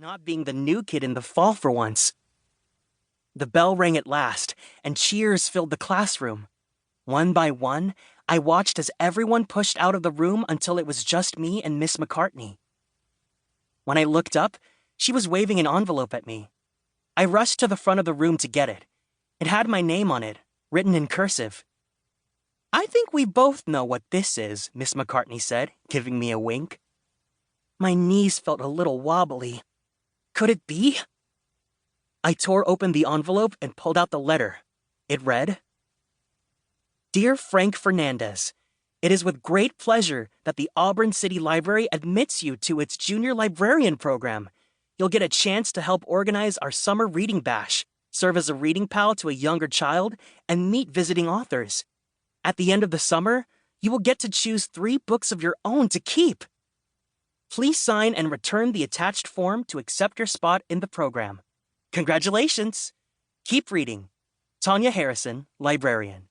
not being the new kid in the fall for once. The bell rang at last, and cheers filled the classroom. One by one, I watched as everyone pushed out of the room until it was just me and Miss McCartney. When I looked up, she was waving an envelope at me. I rushed to the front of the room to get it. It had my name on it, written in cursive. "I think we both know what this is," Miss McCartney said, giving me a wink. My knees felt a little wobbly. Could it be? I tore open the envelope and pulled out the letter. It read, "Dear Frank Fernandezs, it is with great pleasure that the Auburn City Library admits you to its junior librarian program. You'll get a chance to help organize our summer reading bash, serve as a reading pal to a younger child, and meet visiting authors. At the end of the summer, you will get to choose 3 books of your own to keep. Please sign and return the attached form to accept your spot in the program. Congratulations! Keep reading. Tanya Harrison, Librarian."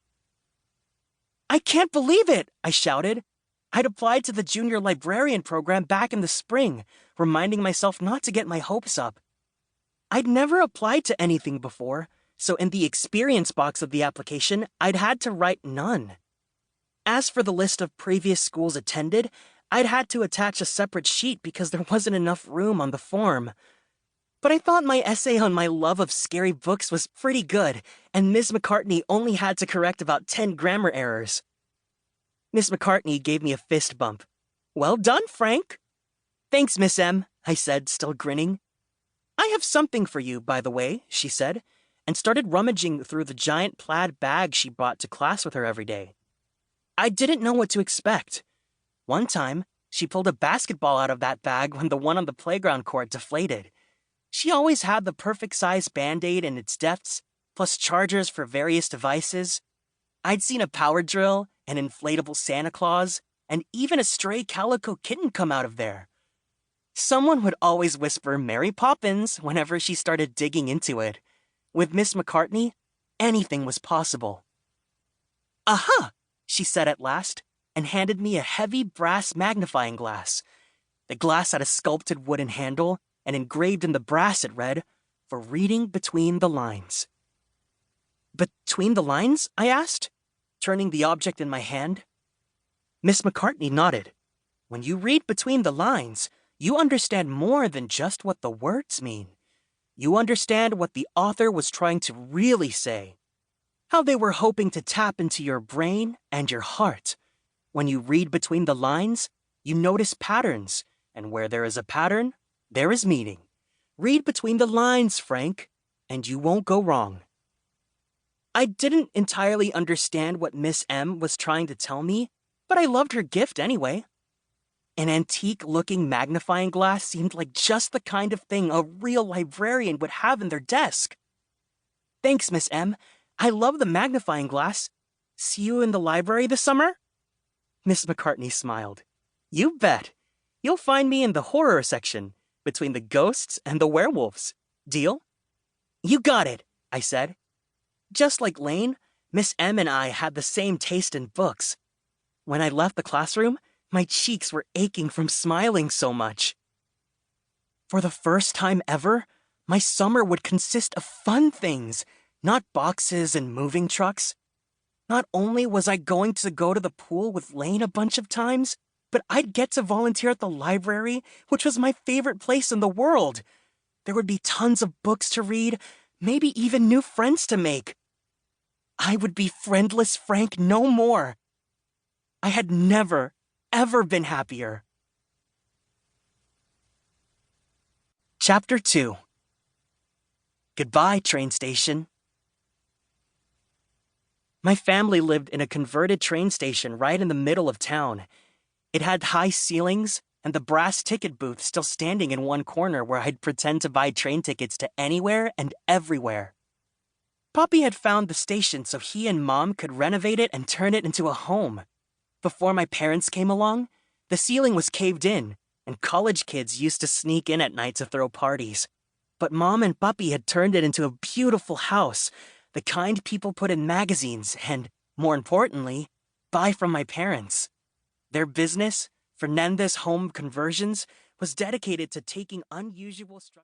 "I can't believe it!" I shouted. I'd applied to the junior librarian program back in the spring, reminding myself not to get my hopes up. I'd never applied to anything before, so in the experience box of the application, I'd had to write none. As for the list of previous schools attended, I'd had to attach a separate sheet because there wasn't enough room on the form. But I thought my essay on my love of scary books was pretty good, and Ms. McCartney only had to correct about 10 grammar errors. Miss McCartney gave me a fist bump. "Well done, Frank." "Thanks, Miss M," I said, still grinning. "I have something for you, by the way," she said, and started rummaging through the giant plaid bag she brought to class with her every day. I didn't know what to expect. One time, she pulled a basketball out of that bag when the one on the playground court deflated. She always had the perfect size Band-Aid in its depths, plus chargers for various devices. I'd seen a power drill, an inflatable Santa Claus, and even a stray calico kitten come out of there. Someone would always whisper "Mary Poppins" whenever she started digging into it. With Miss McCartney, anything was possible. "Aha!" she said at last, and handed me a heavy brass magnifying glass. The glass had a sculpted wooden handle, and engraved in the brass it read, "For reading between the lines." "Between the lines?" I asked, turning the object in my hand. Miss McCartney nodded. "When you read between the lines, you understand more than just what the words mean. You understand what the author was trying to really say. How they were hoping to tap into your brain and your heart. When you read between the lines, you notice patterns, and where there is a pattern, there is meaning. Read between the lines, Frank, and you won't go wrong." I didn't entirely understand what Miss M was trying to tell me, but I loved her gift anyway. An antique-looking magnifying glass seemed like just the kind of thing a real librarian would have in their desk. "Thanks, Miss M. I love the magnifying glass. See you in the library this summer?" Miss McCartney smiled. "You bet. You'll find me in the horror section, between the ghosts and the werewolves. Deal?" "You got it," I said. Just like Lane, Miss M and I had the same taste in books. When I left the classroom, my cheeks were aching from smiling so much. For the first time ever, my summer would consist of fun things, not boxes and moving trucks. Not only was I going to go to the pool with Lane a bunch of times, but I'd get to volunteer at the library, which was my favorite place in the world. There would be tons of books to read, maybe even new friends to make. I would be friendless Frank no more. I had never, ever been happier. Chapter 2. Goodbye, train station. My family lived in a converted train station right in the middle of town. It had high ceilings, and the brass ticket booth still standing in one corner where I'd pretend to buy train tickets to anywhere and everywhere. Poppy had found the station so he and Mom could renovate it and turn it into a home. Before my parents came along, the ceiling was caved in, and college kids used to sneak in at night to throw parties. But Mom and Puppy had turned it into a beautiful house, the kind people put in magazines and, more importantly, buy from my parents. Their business, Fernandezs Home Conversions, was dedicated to taking unusual structures.